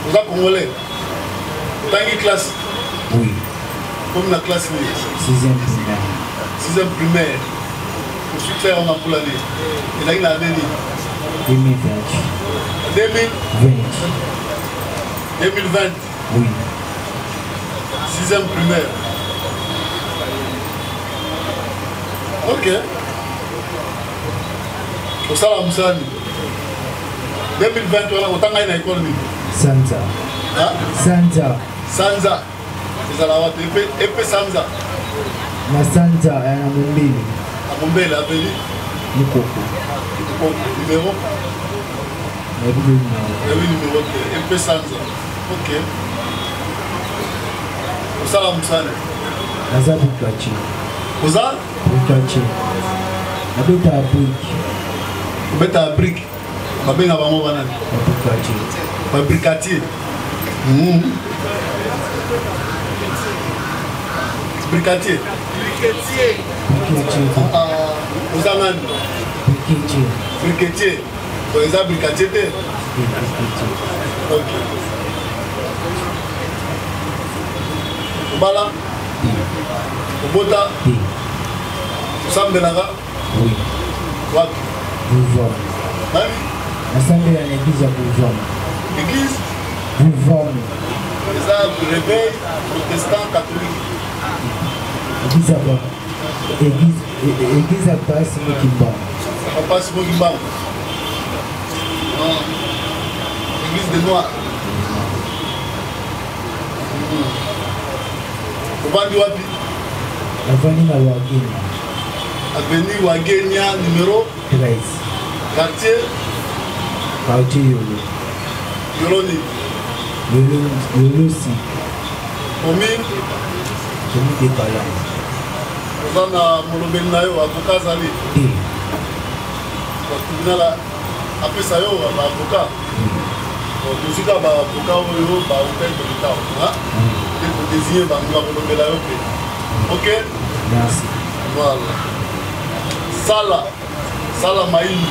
Vous êtes Congolais? Tangi classe? Oui. Comme la classe 6e primaire. 6e primaire. Je suis clair en pour l'année. Et là, il a année 2020. 2020. Oui. 6e primaire. Ok. Au Salam Moussani. 2020, on a une école. Sanza. Hein? Sanza. Sanza. C'est la route. Épée Sanza. La Sanza est à Mumbele. À Mumbele, à Beli. Mukoko. Numéro? Le numéro. Épée Sanza. Ok. Au Salam Moussani. Naza Bukachi. Oza? Bukachi. Nabeta à brique. Nabeta à brique. Babenga bango banani? Bukachi. Bricatier. Bricatier. Vous avez bricatier. Vous avez bricatier. Ok. Bala. Bota. Sambelaga. Oui. What? Bouvon. Nani? Assemblée à l'église à Bouvon. Église? Bouvon. eza réveil protestant catholique. Église à Passe Mokimba. Passe Mokimba. Église des Noirs. Ovandi wapi? Avenue na Wagenia. Avenue Wagenia numéro 13. Quartier Yolo. Yoloni. Yolo si. Commune de Kala. Ozana molobeli na yo avocat zali. Tribunal apesa yo ba avocat. Kozika ba avocat oyo ba hôtel de l'État. Et pour désigner ba molobela yo pe. OK? Merci. Voilà. Sala Maïni.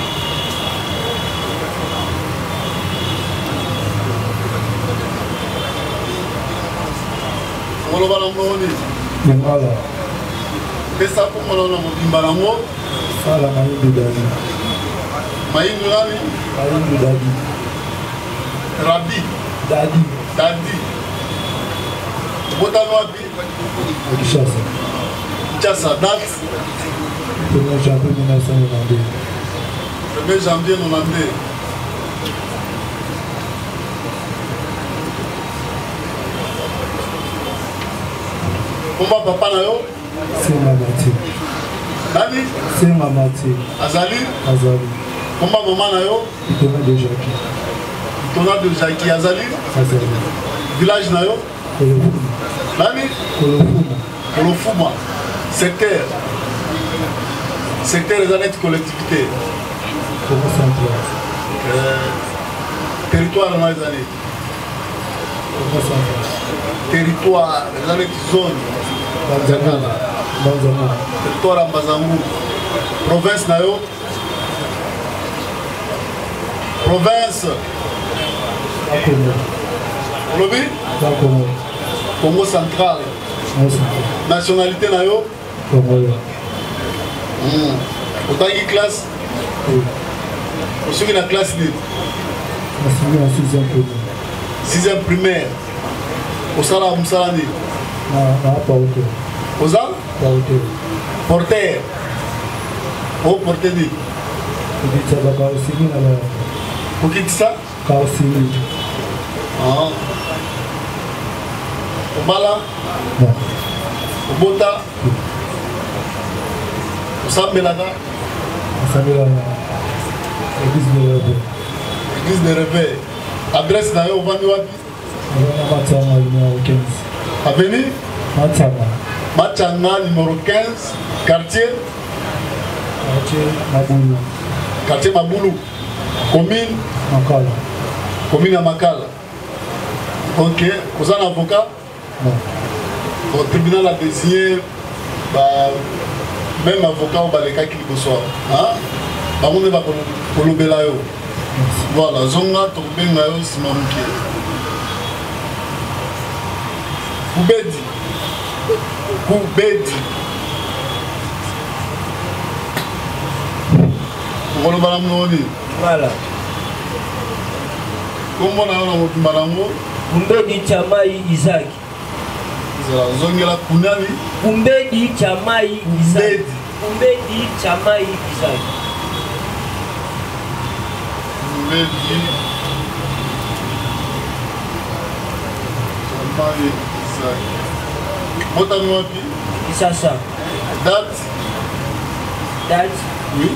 Molo bana moni. Voilà. Pesa ko molo na mobimba nango. Sala Maïni Dadi. Maïni Rami. Maïni Dadi. Rabi. Dadi. Bota wapi? Kinshasa. Date 1er janvier 1992. 1er janvier 92. Comment papa na yo? C'est Mamati. Nani? C'est Mamati. Azali? Azali. Comment maman na yo? Itona de Jackie. Itona de Jackie. Azali? Azali. Village na yo? Kolofuma. Nani? Kolofuma. Secteur les années de collectivité. Comment central? Territoire dans les années. Comment central? Territoire, les années de zone. Banzama. Territoire à Mbazangou. Province Nayo. Province. Lobby. Congo central. Nationalité Nayo. Congolais. Autant classe. Aussi que la classe libre. En 6e primaire. 6e primaire. Au Salah Moussalani. Non, pas auto. Aux ans? Pas auto. Porteur. Oh, porteur dit. Vous dites ça, Kaosini là-bas. Vous dites ça? Kaosini. Ah. Au Bala? Non. Au Bota? Au Sambelada? Au Sambelada. Église de Réveil. Église de Réveil. Adresse d'ailleurs au Vandi Wapi? Matama numéro 15. Avenue? Matama numéro 15. Quartier? Maboulou. Quartier Maboulou. Commune? Makala. Commune à Makala. Ok. Vous êtes un avocat? Non. Le tribunal a désigné même avocat au Baleka qui le soit. On est pas pour le Belayo. Voilà. Zonga Torbenga yo Simamuki. Koubedi. Voilà. Comment on a Kumbedi Chamai Isaac. Zongela Kunami. Kumbedi Chamai Isaac. Kumbedi Chamai Isaac. Kumbedi Chamai Isaac. Motani wapi? Kisasa. Date? Oui.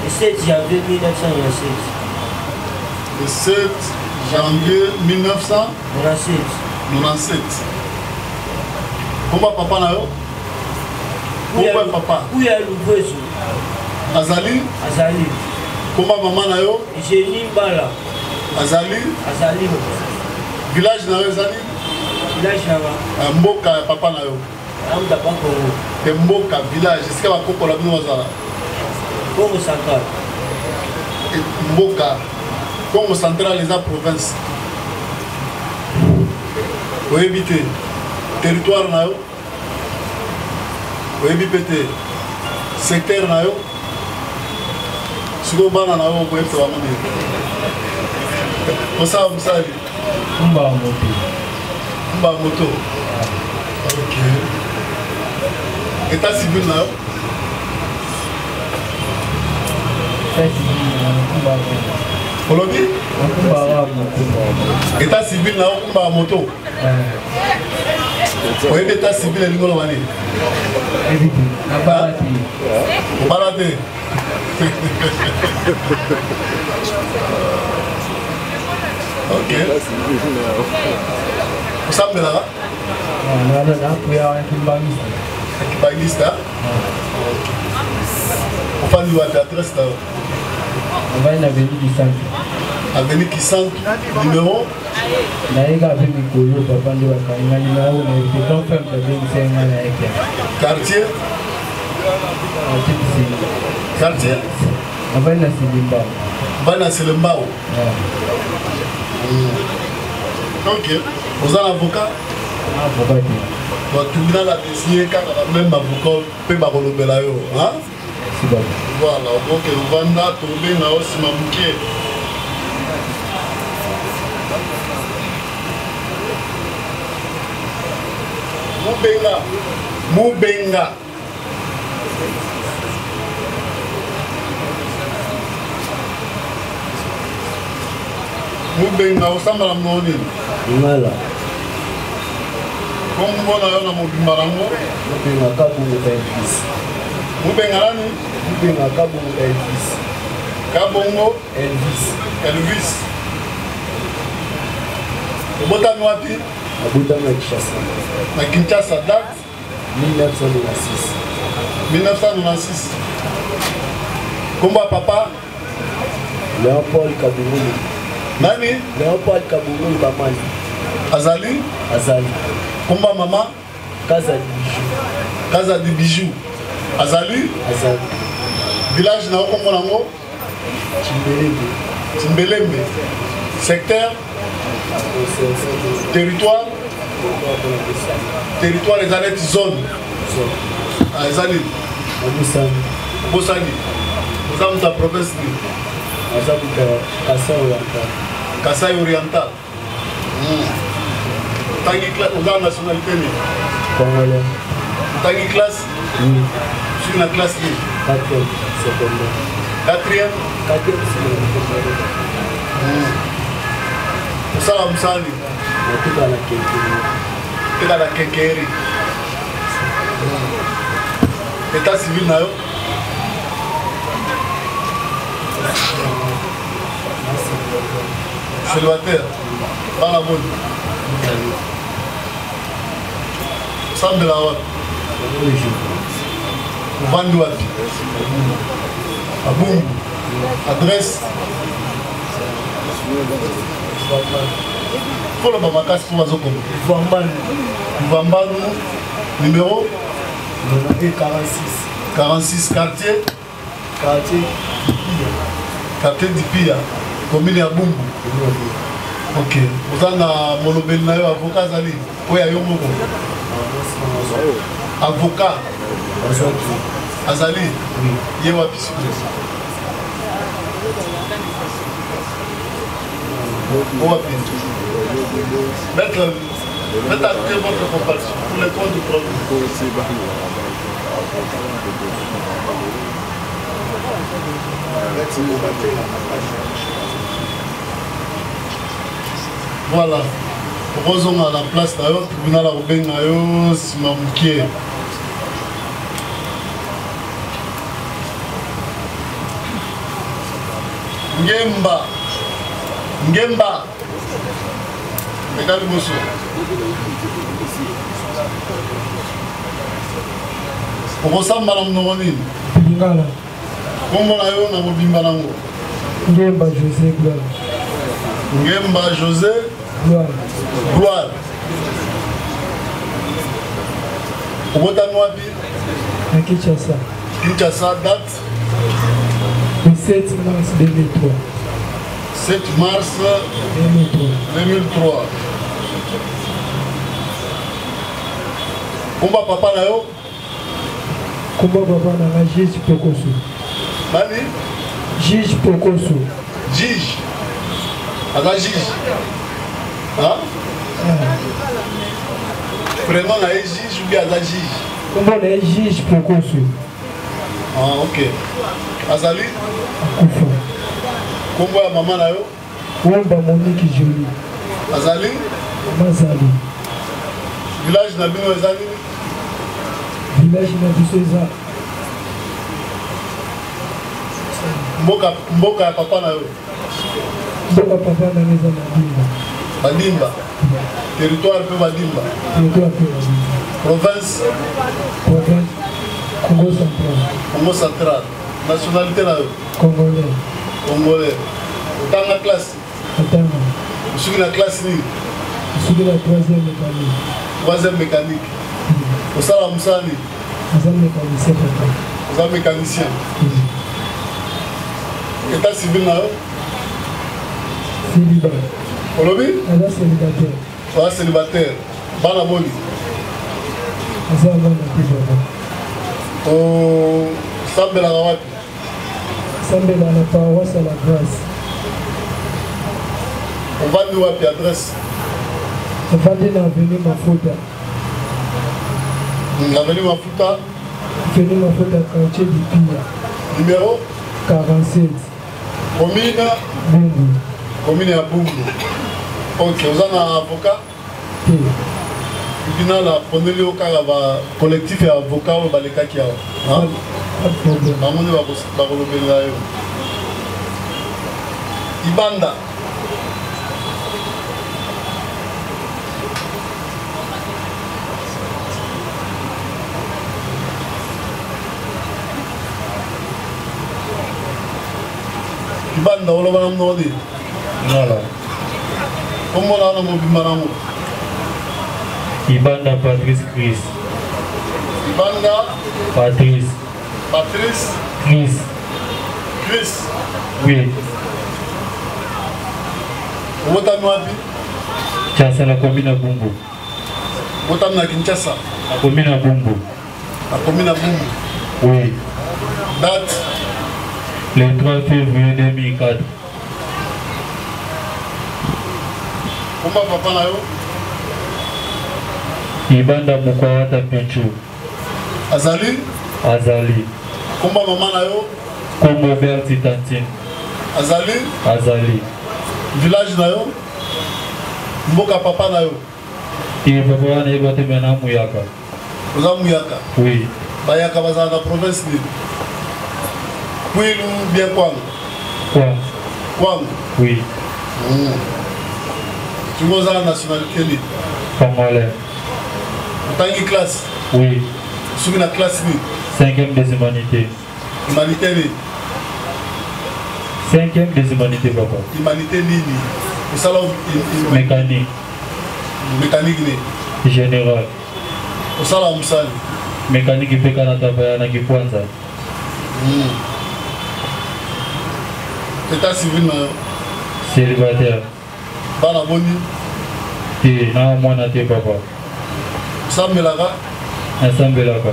Le 7 janvier 1997. Le 7 janvier 1997. Comment papa na yo? Pourquoi papa? Où est l'ouvreuse? Azali? Azali. Comment maman na yo? Jenny Bala. Azali? Azali. Village na yo Azali? Village na Mboka papa na yo? Amda Kongo. Mboka village. Est-ce que va kokola bino Azala? Congo central. Mboka. Congo central les provinces. Où habiter? Territoire na yo? Où habiter? Secteur na yo? Siko bana na yo ko efte wa moni. Kosa musali. Mba moto. Kumba moto. Ok. État civil là. Colombie? État civil là, Kumba moto. Oui, l'état civil est le nom de Barate. Ok. Vous savez là? Baguista. On va nous adresse là. On va à l'avenue du centre. Avenue qui centre, numéro? Quartier? Quartier? On va à Silimbao. On va à Silimbao. Ok. Vous avez un avocat? Avocat. Donc, tout le monde a désigné même avocat peut pas là. Hein? Voilà, donc on va tomber là aussi mamouké. Mubenga. Mubenga osamba moni. Ngala. Comme on a na mobimba rango. Mubenga kabungu Elvis. Mubenga nani? Mubenga kabungu Elvis. Kabongo Elvis. Elvis. Obotami wapi? Abotami na Kinshasa. Na Kinshasa date 1996. 1996. Komba papa? Léopold Kabungulu. Nani? Léopold Kabungulu Bamani. Azali? Azali. Komba mama? Casa di Bijou. Casa di Bijou. Azali? Azali. Village na Okombo nango? Timbelembe. Timbelembe. Secteur? Territoire? Territoire les arrêtes zone. Azali. Abusani. Bosani. Vous avez ta province? Kassai Oriental. Kassai Oriental. Tangi classe, vous avez nationalité? Congolais. Tangi classe? Oui. Sur la classe 4e secondaire. 4e? 4e secondaire. Ça va me dans la Kenkeri. État civil na yo? Célibataire. Dans la bonne. Sam de la route. Vendu wapi? Abungu. Adresse? Pour le Bamakas pour Mazoko. Vambanu. Numéro? 46. 46 quartier? Quartier d'Ipia. Commune ya Bumbu. Ok. Vous avez un monobel na yo avocat Zali. Oui, ayo moko. Avocat. Azali. Ye wapi s'il vous plaît? Mettre votre compassion pour les comptes du problème. Voilà. Posons à la place d'ailleurs, tribunal à Robin Nayo, Simamoukier. Ngemba. Ngemba. Mesdames et messieurs. Pour ressemble Madame Noronine. Ngala. Comment on a eu un mobimba nango? Ngemba José Gloire. Ngemba José Gloire. Gloire. Comment t'as noabi? À Kinshasa. Kinshasa date? Le 7 mars 2003. 7 mars 2003. Comment papa là yo? Comment papa na juge Pokoso. Nani? Juge Pokoso. Juge. Aga juge. Hein? Prénom na juge ou bien la juge? Comment on est juge pour construire? Ah, ok. Azali? Kombo ya maman na yo? Wamba Monique Jolie. Azali? Maman Zali. Village na bino ezali? Village na biso eza. Mboka ya papa na yo? Mboka papa na yo eza Badimba. Badimba? Territoire pe Badimba? Territoire pe Badimba. Province? Province Congo Central. Congo Central. Nationalité na yo? Congolais. Congolais. Otanga classe? Otanga. Osuki na classe nini? Osuki na 3e mécanique. 3e mécanique. Osala musani? Oza mécanicien papa. Oza mécanicien? État civil na yo? Célibataire. Olobi? Oza célibataire. Oza célibataire. Bana boni? Oza bana te papa. Sambelaka wapi? Sambela na paroisse à la grâce. Ovandi wapi adresse? Ovandi na avenue Mafuta. Avenue Mafuta? Avenue Mafuta, quartier du Pia. Numéro? 47. Commune? Bungu. Commune ya Bungu. Ok, oza na avocat? Bina la pondeli okanga ba collectif ya avocat oyo balekaki awa. Bango nde bakolobelela yo. Ibanda. Ibanda oloba na mnodi? Nala. Kombo na wana mobimba nango? Ibanda Patrice Chris. Ibanda Patrice. Patrice Chris. Chris. Oui. Obotami wapi? Kinshasa na commune ya Bumbu. Obotami na Kinshasa? Na commune ya Bumbu. Na commune ya Bumbu? Oui. Date? Le 3 février 2004. Komba papa na yo? Ibanda Mukwawata Penchu. Azali? Azali. Komba mama na yo? Kombo Berti Tantine. Azali? Azali. Village na yo? Mboka papa na yo? Iye papa wana yebate mena Muyaka. Oza Muyaka? Oui. Bayaka bazala na province nini? Kwilu bien Kwango? Kwango. Kwango? Oui. Tu oza na nationalité nini? Congolais. Otangi classe? Oui. Soki na classe nini? 5e des humanités. Humanité nini? 5e des humanités papa. Humanité nini? Osala mécanique. Mécanique nini? Général. Osala musali? Mécanique ipeka na tabaya na kipwanza. État civil na yo? Célibataire. Bana boni? Te na mwana te papa. Sambelaka? Nasambelaka.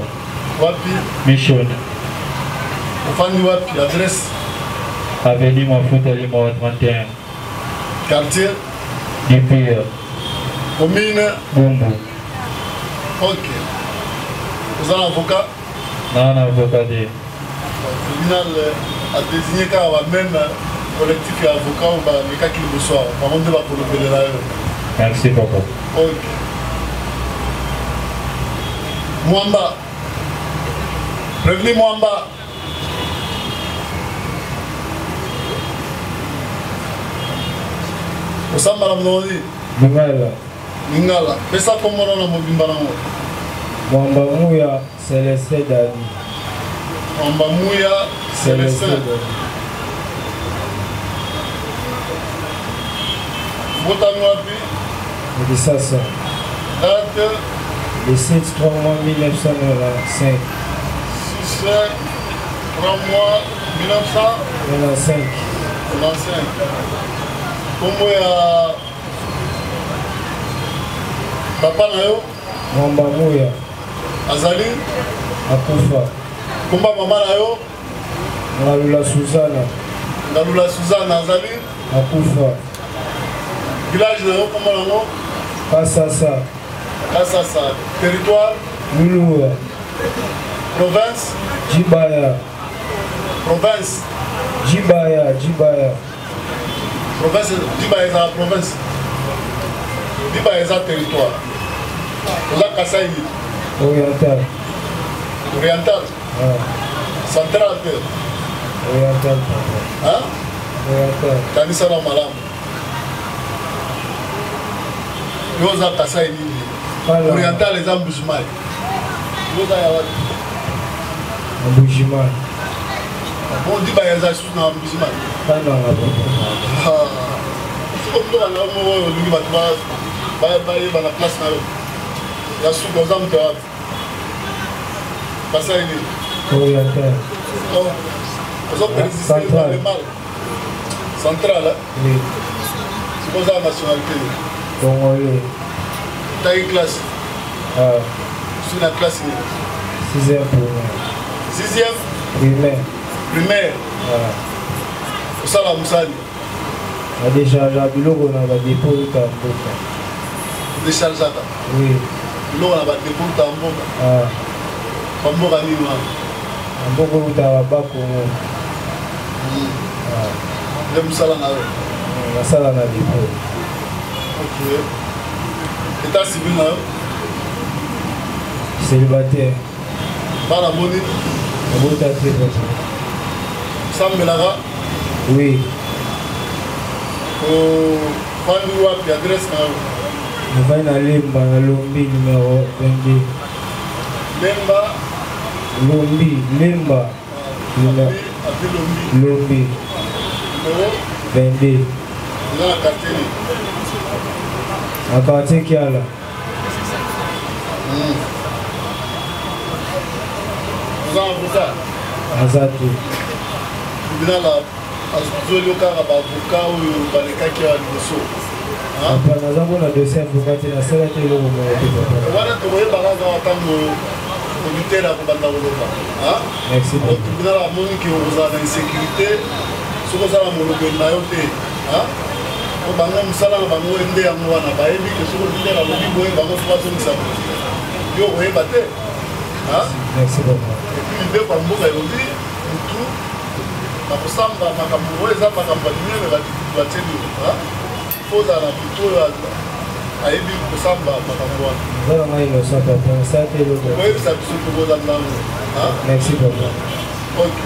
Wapi? Mission. Ofandi wapi? Adresse? Avenue Mafuta Lima 31. Quartier? Dipia. Commune? Bumbu. Ok. Vous êtes avocat? Non, avocat. Le tribunal a désigné car même collectif et avocat ou les cas qui le reçoivent. Par contre, pour le bénévolat. Merci papa. Ok. Mwamba. Prévenez Mwamba. Osamba la mnoni. Lingala. Lingala. Pesa comment on a mobimba nango. Mwamba Mouya Célestin Dadi. Mwamba Mouya Célestin. Botami wapi? Kisasa. Date? Le 7 3 mois 1995. 6 3 mois 1995. 95. Kombo ya papa na yo? Mwamba Mouya. Azali? Akufa. Komba mama na yo? Ngalula Suzana. Ngalula Suzana Azali? Akufa. Village na yo kombo nango? Kasasa. Kasasa. Territoire. Lulua. Province. Jibaya. Province. Jibaya. Jibaya. Province. Jibaya est la province. Jibaya est un territoire. La Kasaï. Oriental. Oriental. Central. Oriental. Hein? Oriental. Kanisa la malam. Yoza Kasaï nini. Oriental les embouchements. Yoza Yawad. Embouchement. On dit qu'il y a des choses dans l'embouchement. Pas dans la boîte. C'est comme nous, on a la place. Il y a sous nos âmes de hâte. Kasaï nini. Oriental. Ils ont résisté dans le mal. Central, hein? Oui. C'est quoi la nationalité? Congolais. Tu as une classe? Ah. C'est la classe? 6e primaire. 6e? Primaire. Primaire? Ah. C'est ça la Moussani? On a déchargé à Biloko, on a dépôt de Tamboka. Déchargé à Oui. Biloko, on a dépôt de Tamboka? Ah. Tamboka ni moi? Tamboka, on a Bako. Le Moussala na eux? La salle à dépôt. Ok. État civil na eux? Célibataire. Pas la monnaie? La monnaie à très bien. Sam Melara? Oui. Fanny Wapi, adresse na eux? On va y aller dans Lombi numéro 22. Lemba? Lombi, Lemba. Lombi. Numéro? 22. Dans la quartier? À quartier qui a là? Vous avez un avocat? Azatou. Tribunal a zoli okanga baavocat oyo balekaki ya liboso. Naza mpona dossier avocat te nasalaki eloko moko te papa. Wana tokoyebaka kaka ntango auditeur akobanda koloba. Merci beaucoup. Tribunal amoni ke okozala na insécurité soki ozala molobeli na yo te. Po bango mosala na bango nde yango wana bayebi ke soki auditeur alobi boye bango fo bazongisa yo koyeba te. Merci beaucoup. Epuis mibeko ya mboka elobi mutu nakosamba makambo oyo eza makambo ya minene batieli fo ozala na mutu oyo ayebi kosamba makambo wana. Zala ngai innocent papa, nasala te eloko. Oyebisa biso tokozala nango. Merci papa. Ok.